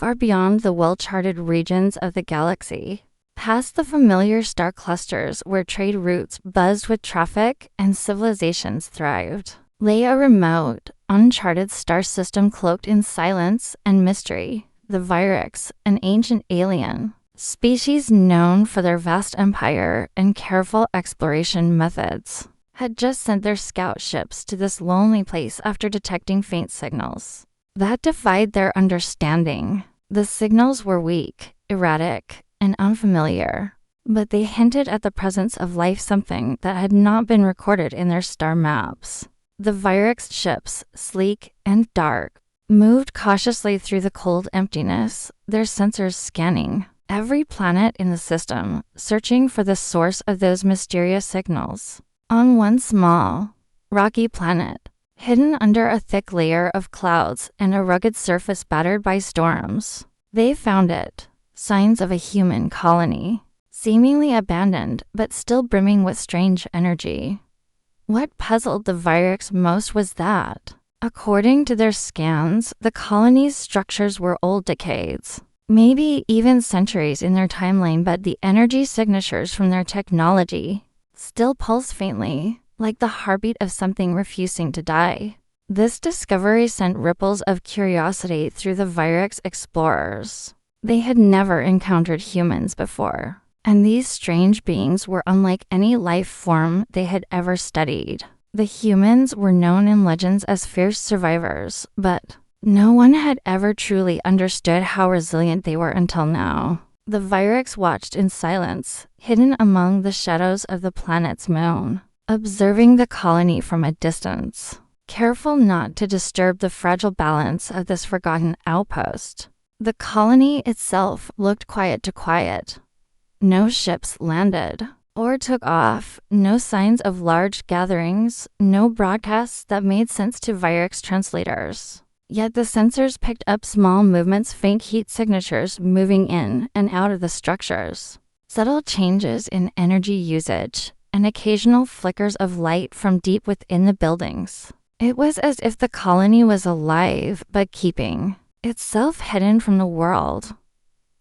far beyond the well-charted regions of the galaxy, past the familiar star clusters where trade routes buzzed with traffic and civilizations thrived, lay a remote, uncharted star system cloaked in silence and mystery. The Virex, an ancient alien species known for their vast empire and careful exploration methods, had just sent their scout ships to this lonely place after detecting faint signals that defied their understanding. The signals were weak, erratic, and unfamiliar, but they hinted at the presence of life, something that had not been recorded in their star maps. The Virex ships, sleek and dark, moved cautiously through the cold emptiness, their sensors scanning every planet in the system, searching for the source of those mysterious signals. On one small, rocky planet, hidden under a thick layer of clouds and a rugged surface battered by storms, they found it. Signs of a human colony, seemingly abandoned but still brimming with strange energy. What puzzled the Virex most was that, according to their scans, the colony's structures were old, decades, maybe even centuries in their timeline, but the energy signatures from their technology still pulse faintly, like the heartbeat of something refusing to die. This discovery sent ripples of curiosity through the Virex explorers. They had never encountered humans before, and these strange beings were unlike any life form they had ever studied. The humans were known in legends as fierce survivors, but no one had ever truly understood how resilient they were until now. The Virex watched in silence, hidden among the shadows of the planet's moon, observing the colony from a distance, careful not to disturb the fragile balance of this forgotten outpost. The colony itself looked quiet to quiet. No ships landed or took off, no signs of large gatherings, no broadcasts that made sense to Virex translators. Yet the sensors picked up small movements, faint heat signatures moving in and out of the structures, subtle changes in energy usage, and occasional flickers of light from deep within the buildings. It was as if the colony was alive but keeping itself hidden from the world.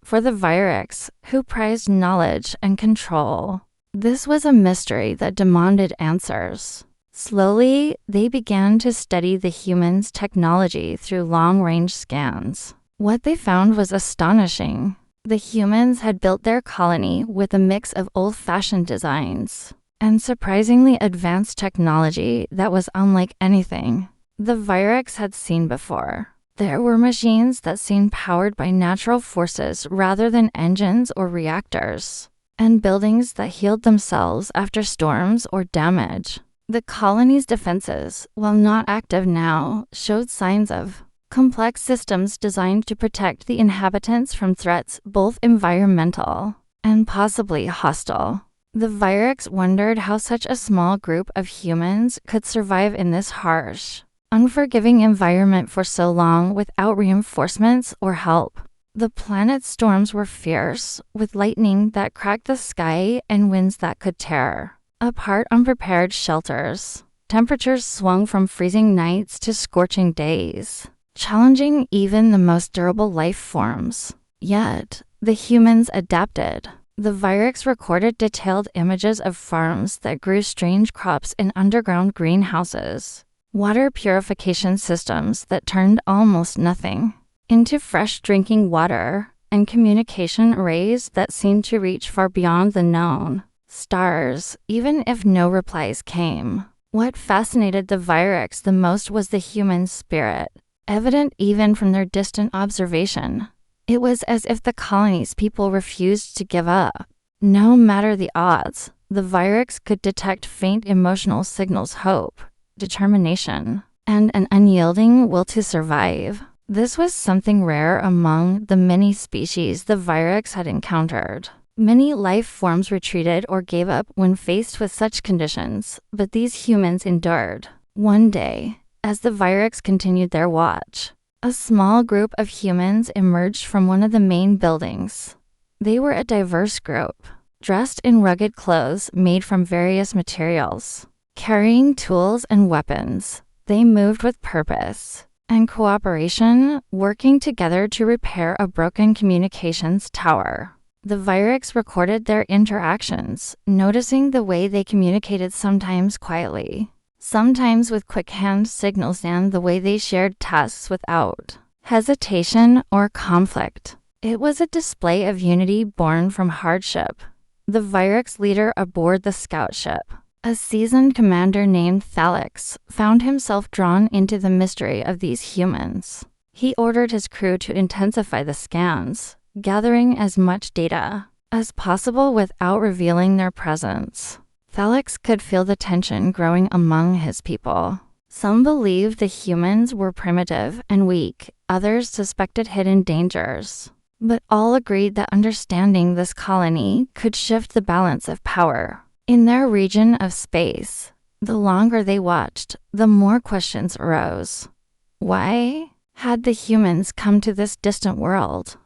For the Virex, who prized knowledge and control, this was a mystery that demanded answers. Slowly, they began to study the humans' technology through long-range scans. What they found was astonishing. The humans had built their colony with a mix of old-fashioned designs and surprisingly advanced technology that was unlike anything the Virex had seen before. There were machines that seemed powered by natural forces rather than engines or reactors, and buildings that healed themselves after storms or damage. The colony's defenses, while not active now, showed signs of complex systems designed to protect the inhabitants from threats both environmental and possibly hostile. The Virex wondered how such a small group of humans could survive in this harsh, unforgiving environment for so long without reinforcements or help. The planet's storms were fierce, with lightning that cracked the sky and winds that could tear apart unprepared shelters. Temperatures swung from freezing nights to scorching days, challenging even the most durable life forms. Yet, the humans adapted. The Virex recorded detailed images of farms that grew strange crops in underground greenhouses, water purification systems that turned almost nothing into fresh drinking water, and communication arrays that seemed to reach far beyond the known stars, even if no replies came. What fascinated the Virex the most was the human spirit, evident even from their distant observation. It was as if the colony's people refused to give up. No matter the odds, the Virex could detect faint emotional signals: hope, determination, and an unyielding will to survive. This was something rare among the many species the Virex had encountered. Many life forms retreated or gave up when faced with such conditions, but these humans endured. One day, as the Virex continued their watch, a small group of humans emerged from one of the main buildings. They were a diverse group, dressed in rugged clothes made from various materials. Carrying tools and weapons, they moved with purpose, and cooperation, working together to repair a broken communications tower. The Virex recorded their interactions, noticing the way they communicated, sometimes quietly, sometimes with quick hand signals, and the way they shared tasks without hesitation or conflict. It was a display of unity born from hardship. The Virex leader aboard the scout ship, a seasoned commander named Thalix, found himself drawn into the mystery of these humans. He ordered his crew to intensify the scans, gathering as much data as possible without revealing their presence. Thalix could feel the tension growing among his people. Some believed the humans were primitive and weak, others suspected hidden dangers. But all agreed that understanding this colony could shift the balance of power in their region of space. The longer they watched, the more questions arose. Why had the humans come to this distant world?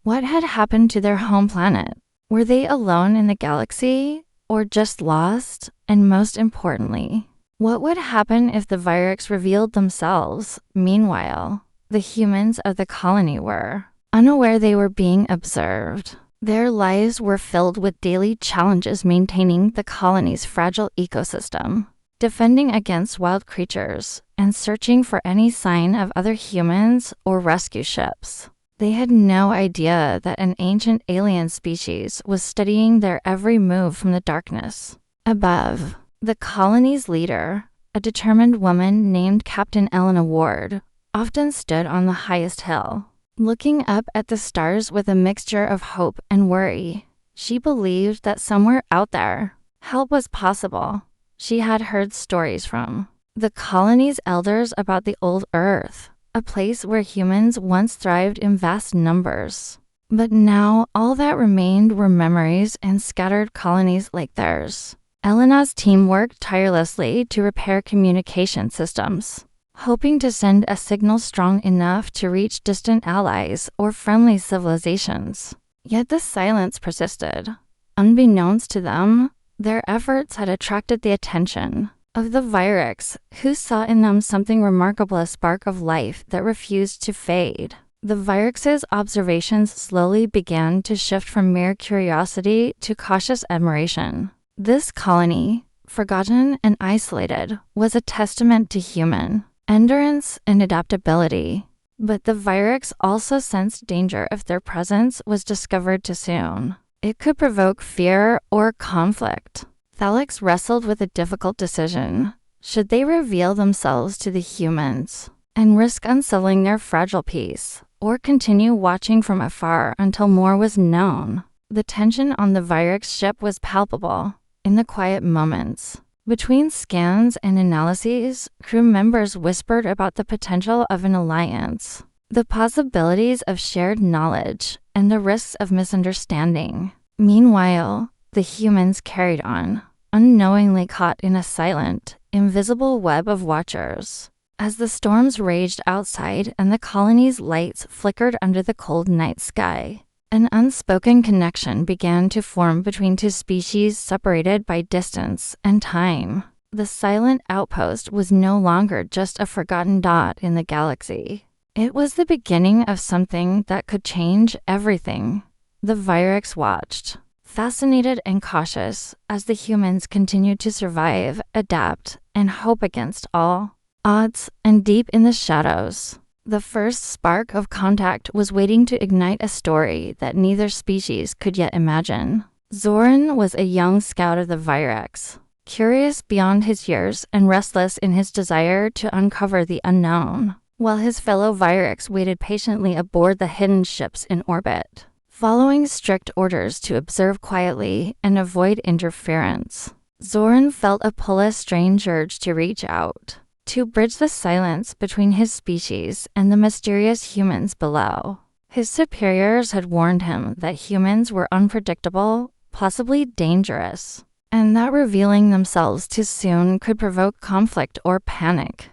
What had happened to their home planet? Were they alone in the galaxy, or just lost? And most importantly, what would happen if the Virex revealed themselves? Meanwhile, the humans of the colony were unaware they were being observed. Their lives were filled with daily challenges, maintaining the colony's fragile ecosystem, defending against wild creatures, and searching for any sign of other humans or rescue ships. They had no idea that an ancient alien species was studying their every move from the darkness above. The colony's leader, a determined woman named Captain Elena Ward, often stood on the highest hill, looking up at the stars with a mixture of hope and worry. She believed that somewhere out there, help was possible. She had heard stories from the colony's elders about the old Earth, a place where humans once thrived in vast numbers. But now all that remained were memories and scattered colonies like theirs. Elena's team worked tirelessly to repair communication systems, hoping to send a signal strong enough to reach distant allies or friendly civilizations. Yet the silence persisted. Unbeknownst to them, their efforts had attracted the attention of the Virex, who saw in them something remarkable, a spark of life that refused to fade. The Virex's observations slowly began to shift from mere curiosity to cautious admiration. This colony, forgotten and isolated, was a testament to human endurance and adaptability. But the Virex also sensed danger if their presence was discovered too soon. It could provoke fear or conflict. Thalix wrestled with a difficult decision. Should they reveal themselves to the humans and risk unsettling their fragile peace, or continue watching from afar until more was known? The tension on the Virex ship was palpable. In the quiet moments between scans and analyses, crew members whispered about the potential of an alliance, the possibilities of shared knowledge, and the risks of misunderstanding. Meanwhile, the humans carried on, unknowingly caught in a silent, invisible web of watchers. As the storms raged outside and the colony's lights flickered under the cold night sky, an unspoken connection began to form between two species separated by distance and time. The silent outpost was no longer just a forgotten dot in the galaxy. It was the beginning of something that could change everything. The Virex watched, fascinated and cautious, as the humans continued to survive, adapt, and hope against all odds. And deep in the shadows, the first spark of contact was waiting to ignite a story that neither species could yet imagine. Zoran was a young scout of the Virex, curious beyond his years and restless in his desire to uncover the unknown, while his fellow Virex waited patiently aboard the hidden ships in orbit, following strict orders to observe quietly and avoid interference. Zoran felt a strange urge to reach out, to bridge the silence between his species and the mysterious humans below. His superiors had warned him that humans were unpredictable, possibly dangerous, and that revealing themselves too soon could provoke conflict or panic.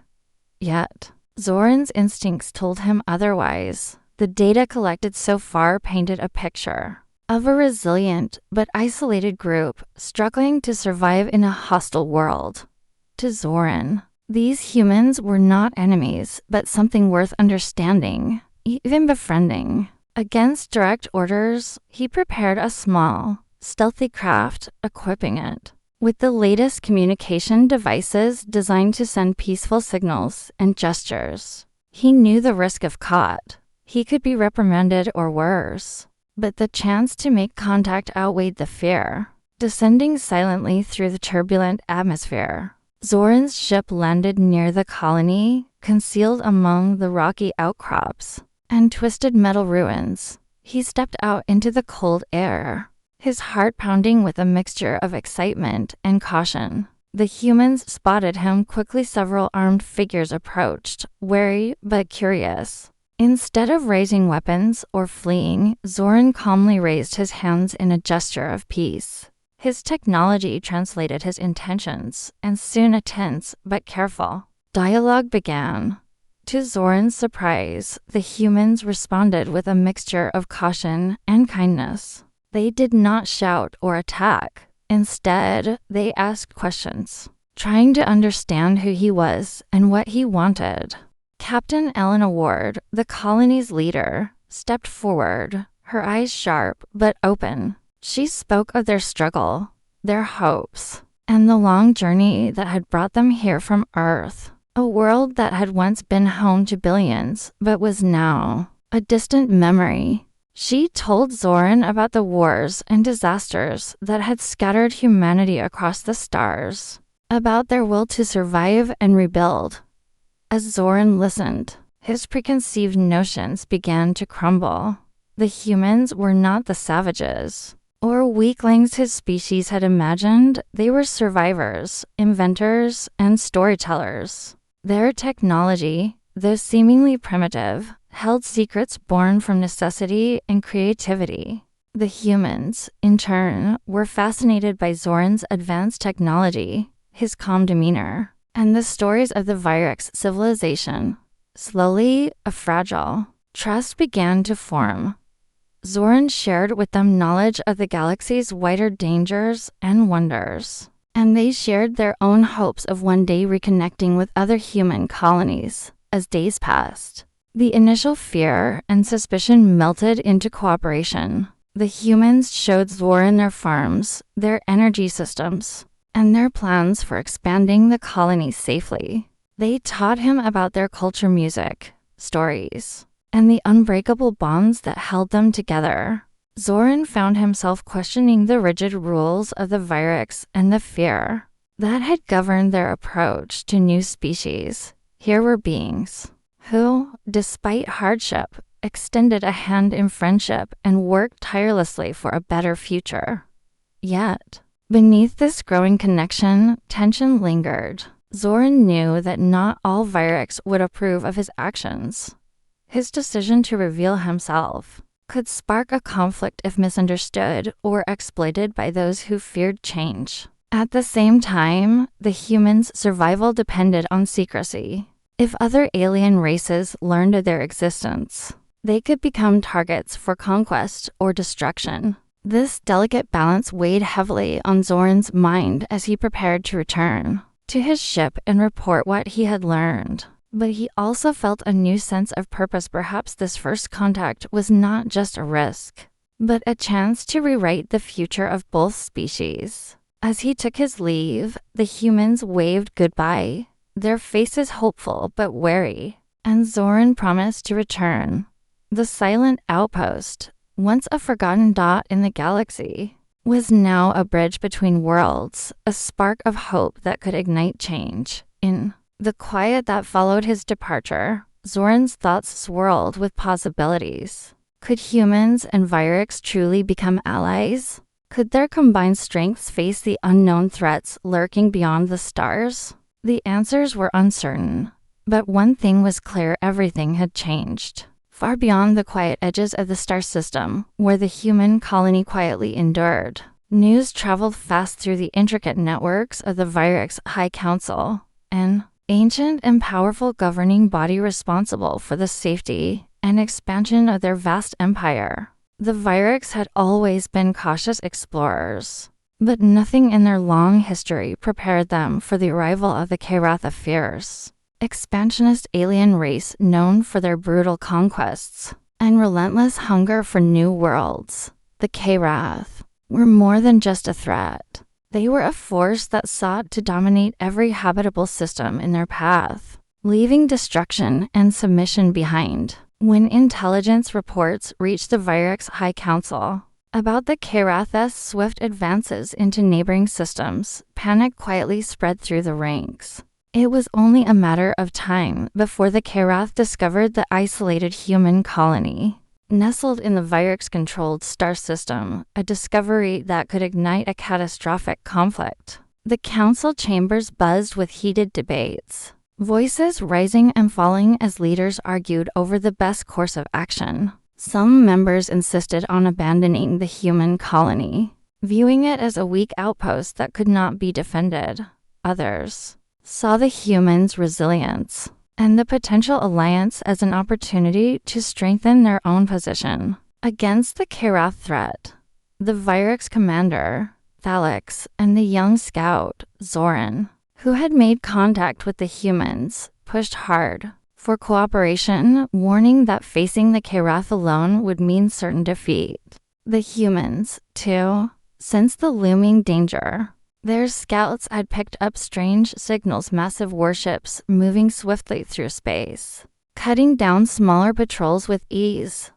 Yet, Zoran's instincts told him otherwise. The data collected so far painted a picture of a resilient but isolated group struggling to survive in a hostile world. To Zoran, These humans were not enemies, but something worth understanding, even befriending. Against direct orders, he prepared a small, stealthy craft, equipping it with the latest communication devices designed to send peaceful signals and gestures. He knew the risk if caught. He could be reprimanded or worse. But the chance to make contact outweighed the fear. Descending silently through the turbulent atmosphere, Zoran's ship landed near the colony, concealed among the rocky outcrops and twisted metal ruins. He stepped out into the cold air, his heart pounding with a mixture of excitement and caution. The humans spotted him quickly. Several armed figures approached, wary but curious. Instead of raising weapons or fleeing, Zoran calmly raised his hands in a gesture of peace. His technology translated his intentions, and soon a tense but careful dialogue began. To Zoran's surprise, the humans responded with a mixture of caution and kindness. They did not shout or attack. Instead, they asked questions, trying to understand who he was and what he wanted. Captain Elena Ward, the colony's leader, stepped forward, her eyes sharp but open. She spoke of their struggle, their hopes, and the long journey that had brought them here from Earth, a world that had once been home to billions but was now a distant memory. She told Zoran about the wars and disasters that had scattered humanity across the stars, about their will to survive and rebuild. As Zoran listened, his preconceived notions began to crumble. The humans were not the savages or weaklings his species had imagined. They were survivors, inventors, and storytellers. Their technology, though seemingly primitive, held secrets born from necessity and creativity. The humans, in turn, were fascinated by Zoran's advanced technology, his calm demeanor, and the stories of the Virex civilization. Slowly, a fragile trust began to form. Zoran shared with them knowledge of the galaxy's wider dangers and wonders, and they shared their own hopes of one day reconnecting with other human colonies. As days passed, the initial fear and suspicion melted into cooperation. The humans showed Zoran their farms, their energy systems, and their plans for expanding the colony safely. They taught him about their culture, music, stories, and the unbreakable bonds that held them together. Zoran found himself questioning the rigid rules of the Virex and the fear that had governed their approach to new species. Here were beings who, despite hardship, extended a hand in friendship and worked tirelessly for a better future. Yet, beneath this growing connection, tension lingered. Zoran knew that not all Virex would approve of his actions. His decision to reveal himself could spark a conflict if misunderstood or exploited by those who feared change. At the same time, the humans' survival depended on secrecy. If other alien races learned of their existence, they could become targets for conquest or destruction. This delicate balance weighed heavily on Zoran's mind as he prepared to return to his ship and report what he had learned. But he also felt a new sense of purpose. Perhaps this first contact was not just a risk, but a chance to rewrite the future of both species. As he took his leave, the humans waved goodbye, their faces hopeful but wary, and Zoran promised to return. The silent outpost, once a forgotten dot in the galaxy, was now a bridge between worlds, a spark of hope that could ignite change. In the quiet that followed his departure, Zoran's thoughts swirled with possibilities. Could humans and Virex truly become allies? Could their combined strengths face the unknown threats lurking beyond the stars? The answers were uncertain, but one thing was clear: everything had changed. Far beyond the quiet edges of the star system, where the human colony quietly endured, news traveled fast through the intricate networks of the Virex High Council, an ancient and powerful governing body responsible for the safety and expansion of their vast empire. The Virex had always been cautious explorers, But nothing in their long history prepared them for the arrival of the Karath, a fierce, expansionist alien race known for their brutal conquests and relentless hunger for new worlds. The Karath were more than just a threat. They were a force that sought to dominate every habitable system in their path, leaving destruction and submission behind. When intelligence reports reached the Vyrix High Council about the Karath's swift advances into neighboring systems, panic quietly spread through the ranks. It was only a matter of time before the Karath discovered the isolated human colony nestled in the Vyrix-controlled star system, a discovery that could ignite a catastrophic conflict. The council chambers buzzed with heated debates, voices rising and falling as leaders argued over the best course of action. Some members insisted on abandoning the human colony, viewing it as a weak outpost that could not be defended. Others saw the humans' resilience and the potential alliance as an opportunity to strengthen their own position against the Karath threat. The Vyrix commander, Thalix, and the young scout, Zoran, who had made contact with the humans, pushed hard for cooperation, warning that facing the Karath alone would mean certain defeat. The humans, too, sensed the looming danger. Their scouts had picked up strange signals, massive warships moving swiftly through space, cutting down smaller patrols with ease.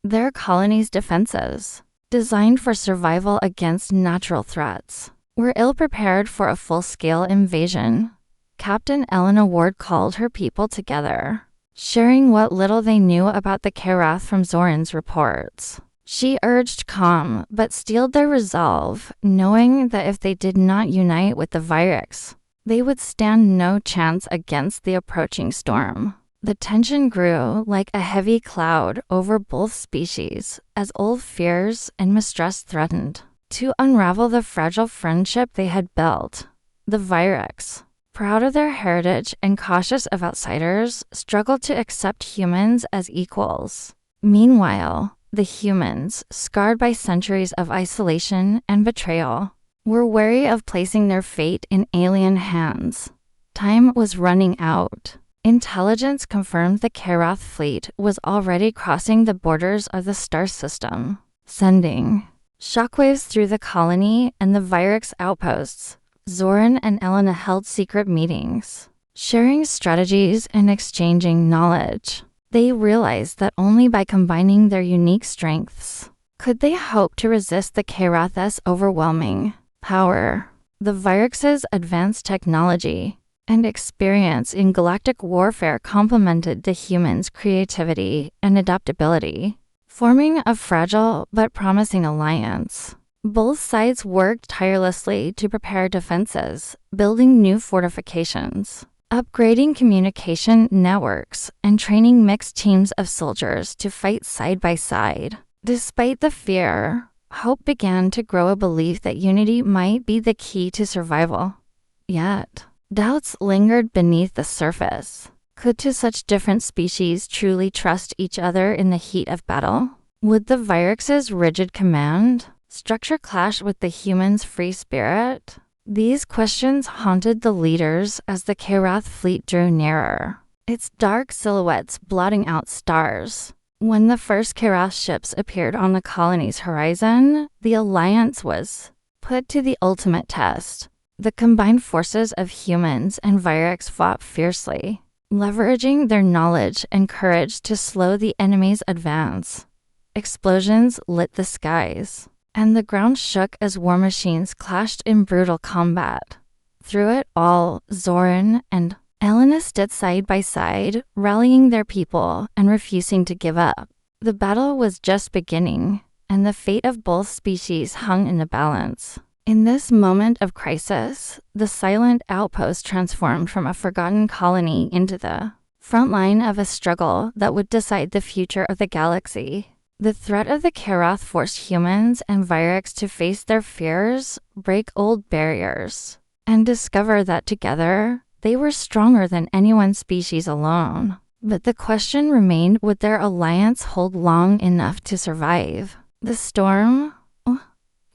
Their colony's defenses, designed for survival against natural threats, were ill-prepared for a full-scale invasion. Captain Elena Ward called her people together, sharing what little they knew about the Karath from Zoran's reports. She urged calm, but steeled their resolve, knowing that if they did not unite with the Vyrix, they would stand no chance against the approaching storm. The tension grew like a heavy cloud over both species as old fears and mistrust threatened to unravel the fragile friendship they had built. The Vyrix, proud of their heritage and cautious of outsiders, struggled to accept humans as equals. Meanwhile, the humans, scarred by centuries of isolation and betrayal, were wary of placing their fate in alien hands. Time was running out. Intelligence confirmed the Karath fleet was already crossing the borders of the star system, sending shockwaves through the colony and the Vyrix outposts. Zoran and Elena held secret meetings, sharing strategies and exchanging knowledge. They realized that only by combining their unique strengths could they hope to resist the Karath's overwhelming power. The Vyrix's advanced technology and experience in galactic warfare complemented the humans' creativity and adaptability, forming a fragile but promising alliance. Both sides worked tirelessly to prepare defenses, building new fortifications, upgrading communication networks, and training mixed teams of soldiers to fight side by side. Despite the fear, hope began to grow, a belief that unity might be the key to survival. Yet, doubts lingered beneath the surface. Could two such different species truly trust each other in the heat of battle? Would the Vyrix's rigid command structure clash with the humans' free spirit? These questions haunted the leaders as the Karath fleet drew nearer, its dark silhouettes blotting out stars. When the first Karath ships appeared on the colony's horizon, the alliance was put to the ultimate test. The combined forces of humans and Vyrix fought fiercely, leveraging their knowledge and courage to slow the enemy's advance. Explosions lit the skies, and the ground shook as war machines clashed in brutal combat. Through it all, Zoran and Elena stood side by side, rallying their people and refusing to give up. The battle was just beginning, and the fate of both species hung in the balance. In this moment of crisis, the silent outpost transformed from a forgotten colony into the front line of a struggle that would decide the future of the galaxy. The threat of the Karath forced humans and Vyrix to face their fears, break old barriers, and discover that together, they were stronger than any one species alone. But the question remained, would their alliance hold long enough to survive? The storm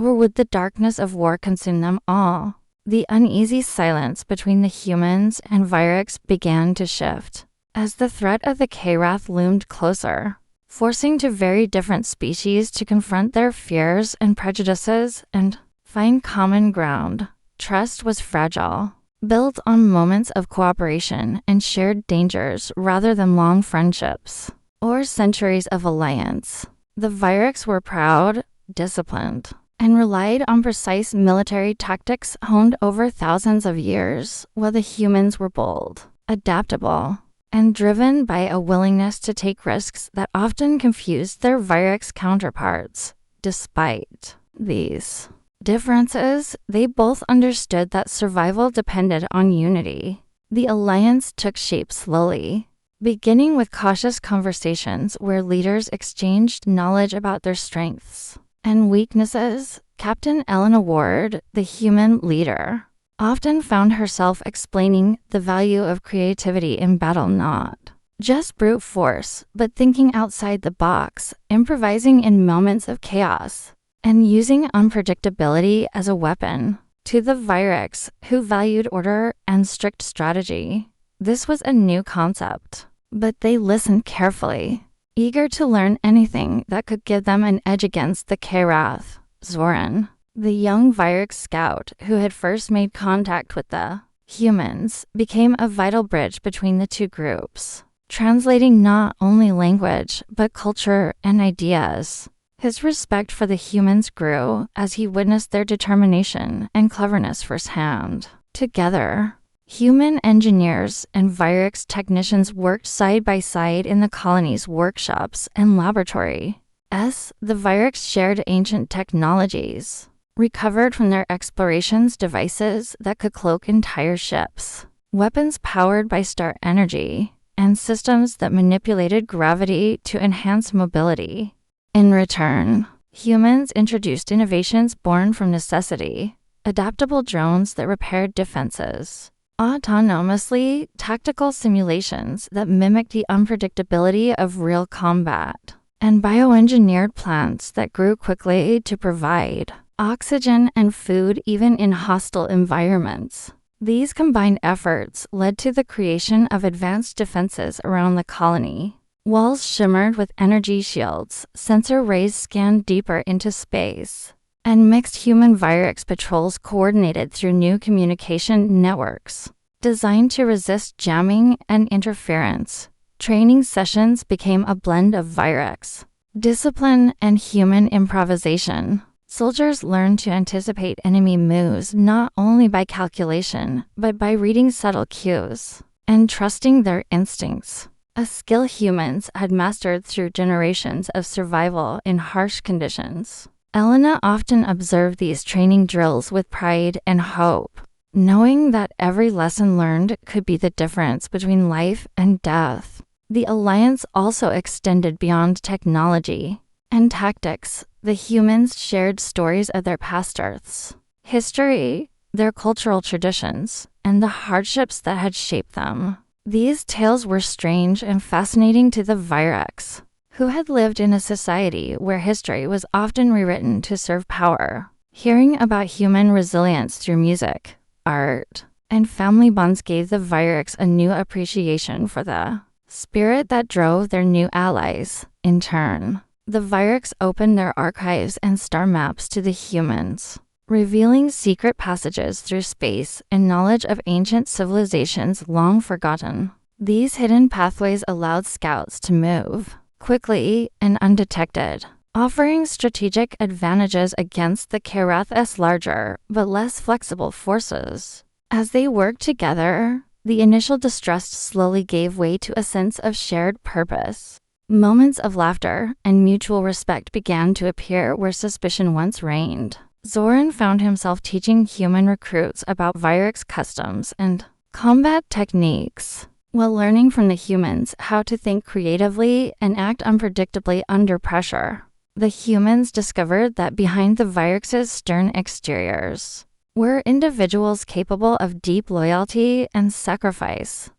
or would the darkness of war consume them all? The uneasy silence between the humans and Virex began to shift as the threat of the K-Wrath loomed closer, forcing two very different species to confront their fears and prejudices and find common ground. Trust was fragile, built on moments of cooperation and shared dangers rather than long friendships or centuries of alliance. The Virex were proud, disciplined, and relied on precise military tactics honed over thousands of years, while the humans were bold, adaptable, and driven by a willingness to take risks that often confused their Virex counterparts. Despite these differences, they both understood that survival depended on unity. The alliance took shape slowly, beginning with cautious conversations where leaders exchanged knowledge about their strengths and weaknesses. Captain Elena Ward, the human leader, often found herself explaining the value of creativity in battle, not just brute force, but thinking outside the box, improvising in moments of chaos, and using unpredictability as a weapon. To the Virex, who valued order and strict strategy, this was a new concept, but they listened carefully, eager to learn anything that could give them an edge against the K-Wrath. Zoran, the young Virex scout who had first made contact with the humans, became a vital bridge between the two groups, translating not only language but culture and ideas. His respect for the humans grew as he witnessed their determination and cleverness firsthand. Together, human engineers and Virex technicians worked side by side in the colony's workshops and laboratory. The Virex shared ancient technologies, recovered from their explorations devices that could cloak entire ships, weapons powered by star energy, and systems that manipulated gravity to enhance mobility. In return, humans introduced innovations born from necessity, adaptable drones that repaired defenses, autonomously tactical simulations that mimicked the unpredictability of real combat, and bioengineered plants that grew quickly to provide oxygen and food even in hostile environments. These combined efforts led to the creation of advanced defenses around the colony. Walls shimmered with energy shields, sensor rays scanned deeper into space, and mixed human Virex patrols coordinated through new communication networks designed to resist jamming and interference. Training sessions became a blend of Virex discipline and human improvisation. Soldiers learned to anticipate enemy moves not only by calculation, but by reading subtle cues and trusting their instincts, a skill humans had mastered through generations of survival in harsh conditions. Elena often observed these training drills with pride and hope, knowing that every lesson learned could be the difference between life and death. The alliance also extended beyond technology and tactics. The humans shared stories of their past Earths, history, their cultural traditions, and the hardships that had shaped them. These tales were strange and fascinating to the Virex, who had lived in a society where history was often rewritten to serve power. Hearing about human resilience through music, art, and family bonds gave the Virex a new appreciation for the spirit that drove their new allies. In turn, the Virex opened their archives and star maps to the humans, revealing secret passages through space and knowledge of ancient civilizations long forgotten. These hidden pathways allowed scouts to move quickly and undetected, offering strategic advantages against the K-Wrath's larger but less flexible forces. As they worked together, the initial distrust slowly gave way to a sense of shared purpose. Moments of laughter and mutual respect began to appear where suspicion once reigned. Zoran found himself teaching human recruits about Virex customs and combat techniques, while learning from the humans how to think creatively and act unpredictably under pressure. The humans discovered that behind the Virex's stern exteriors were individuals capable of deep loyalty and sacrifice.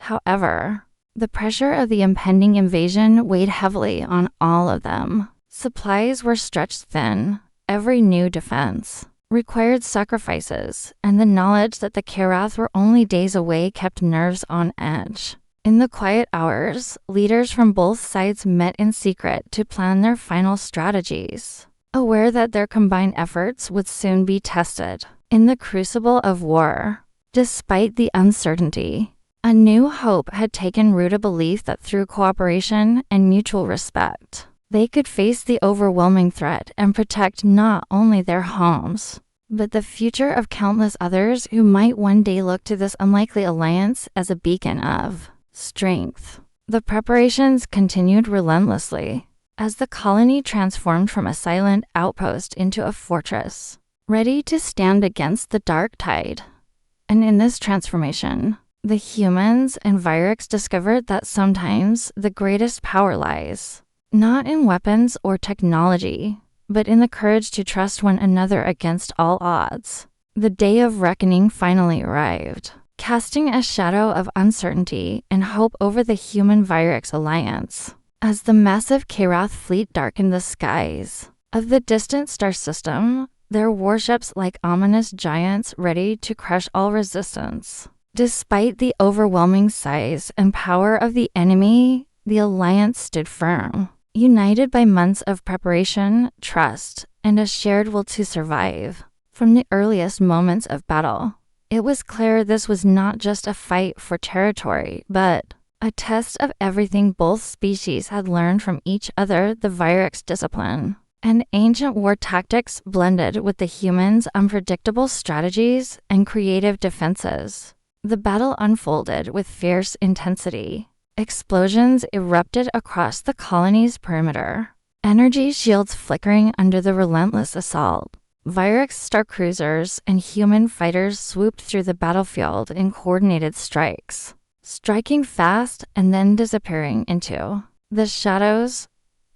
However, the pressure of the impending invasion weighed heavily on all of them. Supplies were stretched thin, every new defense required sacrifices, and the knowledge that the Karath were only days away kept nerves on edge. In the quiet hours, leaders from both sides met in secret to plan their final strategies, aware that their combined efforts would soon be tested in the crucible of war. Despite the uncertainty, a new hope had taken root, a belief that through cooperation and mutual respect, they could face the overwhelming threat and protect not only their homes, but the future of countless others who might one day look to this unlikely alliance as a beacon of strength. The preparations continued relentlessly as the colony transformed from a silent outpost into a fortress, ready to stand against the dark tide. And in this transformation, the humans and Virex discovered that sometimes the greatest power lies not in weapons or technology, but in the courage to trust one another against all odds. The day of reckoning finally arrived, casting a shadow of uncertainty and hope over the human-Virex alliance. As the massive Karath fleet darkened the skies of the distant star system, their warships like ominous giants ready to crush all resistance. Despite the overwhelming size and power of the enemy, the alliance stood firm, united by months of preparation, trust, and a shared will to survive. From the earliest moments of battle, it was clear this was not just a fight for territory, but a test of everything both species had learned from each other: the Virex discipline and ancient war tactics blended with the humans' unpredictable strategies and creative defenses. The battle unfolded with fierce intensity. Explosions erupted across the colony's perimeter, energy shields flickering under the relentless assault. Virex star cruisers and human fighters swooped through the battlefield in coordinated strikes, striking fast and then disappearing into the shadows.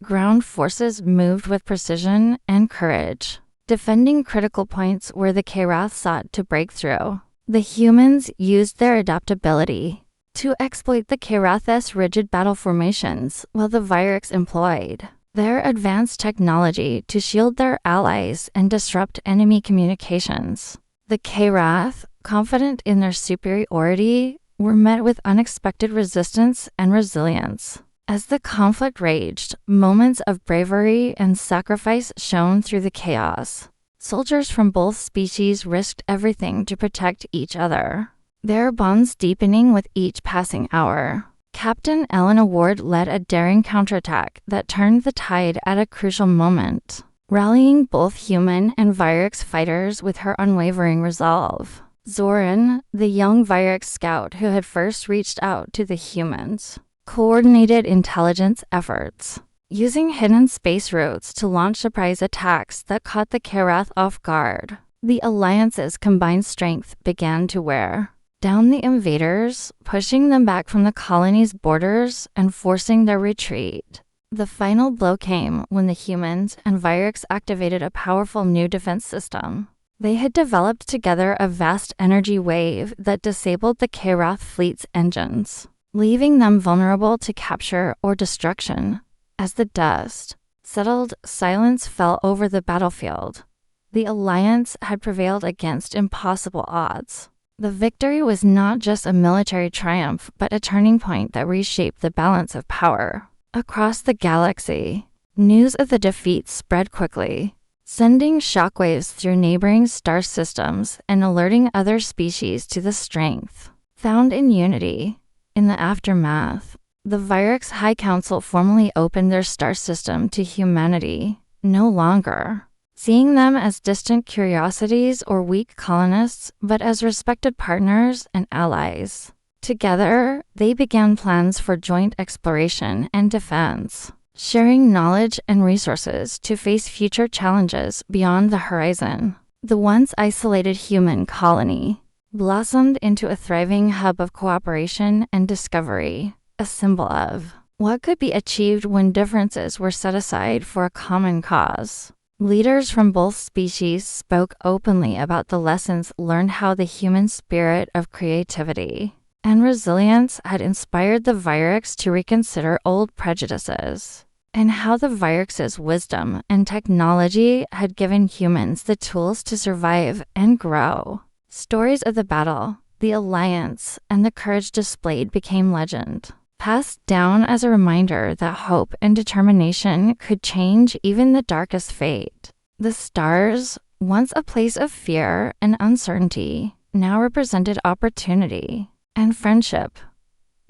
Ground forces moved with precision and courage, defending critical points where the Karath sought to break through. The humans used their adaptability to exploit the Karath's rigid battle formations, while the Virex employed their advanced technology to shield their allies and disrupt enemy communications. The Karath, confident in their superiority, were met with unexpected resistance and resilience. As the conflict raged, moments of bravery and sacrifice shone through the chaos. Soldiers from both species risked everything to protect each other, their bonds deepening with each passing hour. Captain Elena Ward led a daring counterattack that turned the tide at a crucial moment, rallying both human and Virex fighters with her unwavering resolve. Zoran, the young Virex scout who had first reached out to the humans, coordinated intelligence efforts, using hidden space routes to launch surprise attacks that caught the Karath off guard. The alliance's combined strength began to wear down the invaders, pushing them back from the colony's borders and forcing their retreat. The final blow came when the humans and Virex activated a powerful new defense system. They had developed together a vast energy wave that disabled the Karath fleet's engines, leaving them vulnerable to capture or destruction. As the dust settled, silence fell over the battlefield. The alliance had prevailed against impossible odds. The victory was not just a military triumph, but a turning point that reshaped the balance of power. Across the galaxy, news of the defeat spread quickly, sending shockwaves through neighboring star systems and alerting other species to the strength found in unity. In the aftermath, the Virex High Council formally opened their star system to humanity, no longer seeing them as distant curiosities or weak colonists, but as respected partners and allies. Together, they began plans for joint exploration and defense, sharing knowledge and resources to face future challenges beyond the horizon. The once isolated human colony blossomed into a thriving hub of cooperation and discovery, a symbol of what could be achieved when differences were set aside for a common cause. Leaders from both species spoke openly about the lessons learned, how the human spirit of creativity and resilience had inspired the Virex to reconsider old prejudices and how the Virux's wisdom and technology had given humans the tools to survive and grow. Stories of the battle, the alliance, and the courage displayed became legend, passed down as a reminder that hope and determination could change even the darkest fate. The stars, once a place of fear and uncertainty, now represented opportunity and friendship.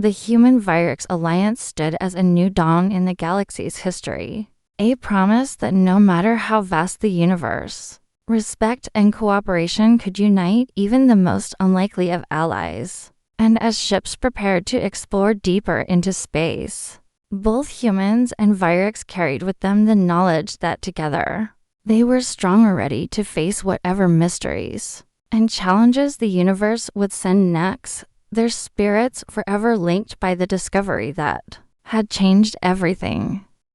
The human-Virux alliance stood as a new dawn in the galaxy's history, a promise that no matter how vast the universe, respect and cooperation could unite even the most unlikely of allies. And as ships prepared to explore deeper into space, both humans and Virux carried with them the knowledge that together, they were stronger ready to face whatever mysteries and challenges the universe would send next, their spirits forever linked by the discovery that had changed everything.